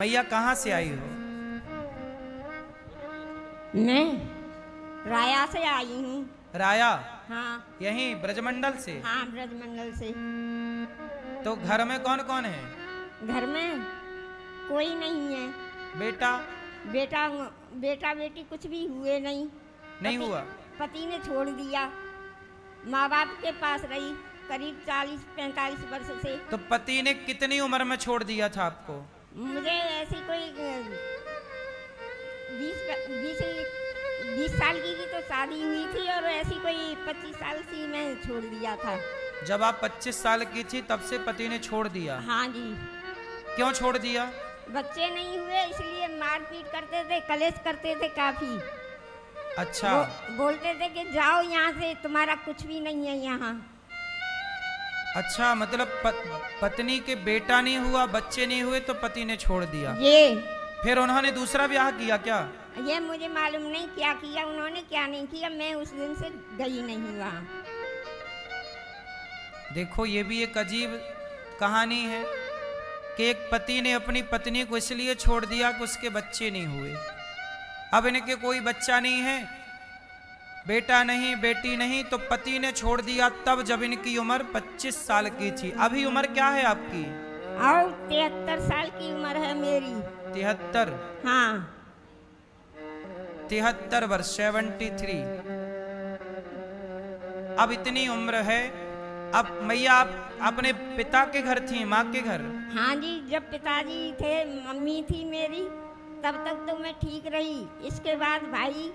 भैया कहाँ से आई हो? मैं राया से आई हूँ। राया? हाँ। यहीं ब्रजमंडल से? हाँ, ब्रजमंडल से। तो घर में कौन कौन है? घर में कोई नहीं है। बेटा? बेटा बेटा बेटी कुछ भी हुए नहीं। नहीं हुआ? पति ने छोड़ दिया। माँ बाप के पास रही करीब 40-45 वर्ष से। तो पति ने कितनी उम्र में छोड़ दिया था आपको? मुझे ऐसी कोई 20 साल की तो शादी हुई थी और ऐसी कोई 25 साल की मैं छोड़ दिया था। जब आप 25 साल की थी तब से पति ने छोड़ दिया? हाँ जी। क्यों छोड़ दिया? बच्चे नहीं हुए इसलिए मारपीट करते थे, कलेश करते थे काफी। अच्छा। बोलते थे कि जाओ यहाँ से, तुम्हारा कुछ भी नहीं है यहाँ। अच्छा, मतलब पत्नी के बेटा नहीं हुआ, बच्चे नहीं हुए तो पति ने छोड़ दिया। ये फिर उन्होंने दूसरा ब्याह किया क्या? ये मुझे मालूम नहीं क्या किया उन्होंने, क्या नहीं किया। मैं उस दिन से गई नहीं वहाँ। देखो, ये भी एक अजीब कहानी है कि एक पति ने अपनी पत्नी को इसलिए छोड़ दिया कि उसके बच्चे नहीं हुए। अब इनके कोई बच्चा नहीं है, बेटा नहीं, बेटी नहीं, तो पति ने छोड़ दिया तब जब इनकी उम्र 25 साल की थी। अभी उम्र क्या है आपकी? और 73 साल की उम्र है मेरी। 73? हाँ, 73 वर्ष, 73। अब इतनी उम्र है। अब मैया आप अपने पिता के घर थी, माँ के घर? हाँ जी, जब पिताजी थे, मम्मी थी मेरी, तब तक तो मैं ठीक रही। इसके बाद भाई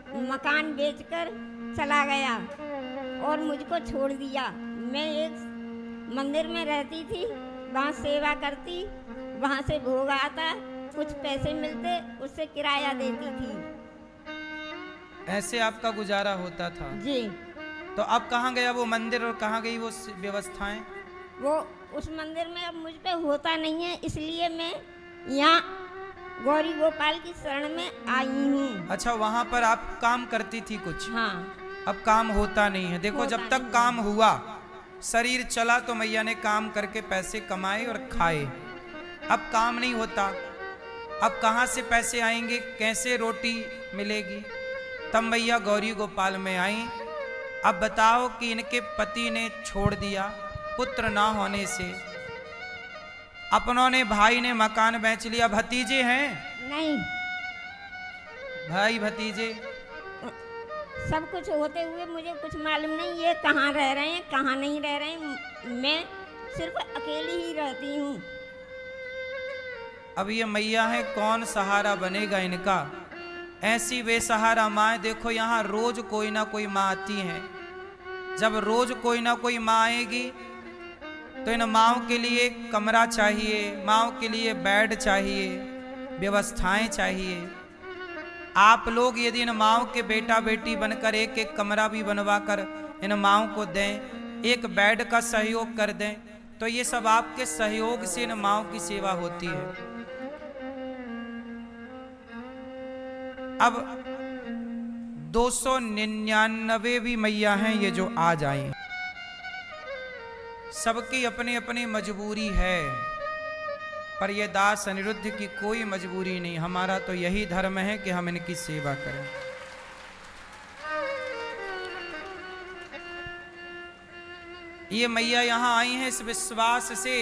मकान बेचकर चला गया और मुझको छोड़ दिया। मैं एक मंदिर में रहती थी, वहाँ सेवा करती, वहाँ से भोग आता, कुछ पैसे मिलते, उससे किराया देती थी। ऐसे आपका गुजारा होता था? जी। तो अब कहाँ गया वो मंदिर और कहाँ गई वो व्यवस्थाएं? वो उस मंदिर में अब मुझ पे होता नहीं है, इसलिए मैं यहाँ गौरी गोपाल की शरण में आई हूँ। अच्छा, वहाँ पर आप काम करती थी कुछ? हाँ। अब काम होता नहीं है। देखो, जब तक काम हुआ, शरीर चला, तो मैया ने काम करके पैसे कमाए और खाए। अब काम नहीं होता, अब कहाँ से पैसे आएंगे, कैसे रोटी मिलेगी? तब मैया गौरी गोपाल में आई। अब बताओ कि इनके पति ने छोड़ दिया पुत्र ना होने से, अपनों ने, भाई ने मकान बेच लिया। भतीजे हैं? नहीं। भाई भतीजे सब कुछ होते हुए मुझे कुछ मालूम नहीं ये कहाँ रह रहे हैं, कहाँ नहीं रह रहे हैं। मैं सिर्फ अकेली ही रहती हूँ। अब ये मैया है, कौन सहारा बनेगा इनका? ऐसी बेसहारा माँ। देखो, यहाँ रोज कोई ना कोई माँ आती है। जब रोज कोई ना कोई माँ आएगी तो इन माँओं के लिए कमरा चाहिए, माँओं के लिए बेड चाहिए, व्यवस्थाएं चाहिए। आप लोग यदि इन माँओं के बेटा बेटी बनकर एक एक कमरा भी बनवा कर इन माँओं को दें, एक बेड का सहयोग कर दें, तो ये सब आपके सहयोग से इन माँओं की सेवा होती है। अब 299 भी मैया हैं ये जो आज आई हैं। सबकी अपनी अपनी मजबूरी है, पर ये दास अनिरुद्ध की कोई मजबूरी नहीं। हमारा तो यही धर्म है कि हम इनकी सेवा करें। ये मैया यहाँ आई हैं इस विश्वास से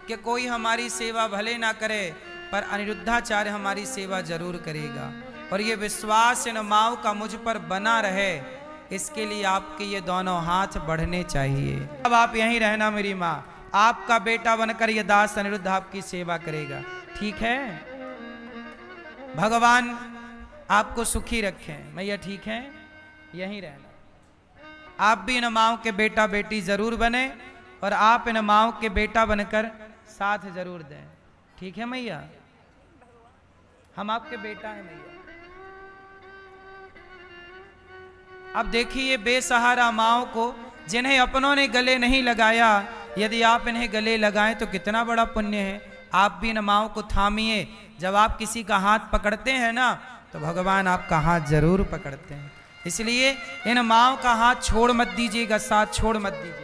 कि कोई हमारी सेवा भले ना करे, पर अनिरुद्धाचार्य हमारी सेवा जरूर करेगा। और ये विश्वास इन माँओं का मुझ पर बना रहे, इसके लिए आपके ये दोनों हाथ बढ़ने चाहिए। अब आप यहीं रहना मेरी माँ, आपका बेटा बनकर ये दास अनिरुद्ध आपकी सेवा करेगा, ठीक है? भगवान आपको सुखी रखें। मैया ठीक है, यहीं रहना। आप भी इन माँओं के बेटा बेटी जरूर बने और आप इन माँओं के बेटा बनकर साथ जरूर दें, ठीक है मैया? हम आपके बेटा हैं मैया। अब देखिए बेसहारा माँओं को, जिन्हें अपनों ने गले नहीं लगाया, यदि आप इन्हें गले लगाएं तो कितना बड़ा पुण्य है। आप भी इन माँओं को थामिए। जब आप किसी का हाथ पकड़ते हैं ना, तो भगवान आपका हाथ जरूर पकड़ते हैं। इसलिए इन माँओं का हाथ छोड़ मत दीजिएगा, साथ छोड़ मत दीजिएगा।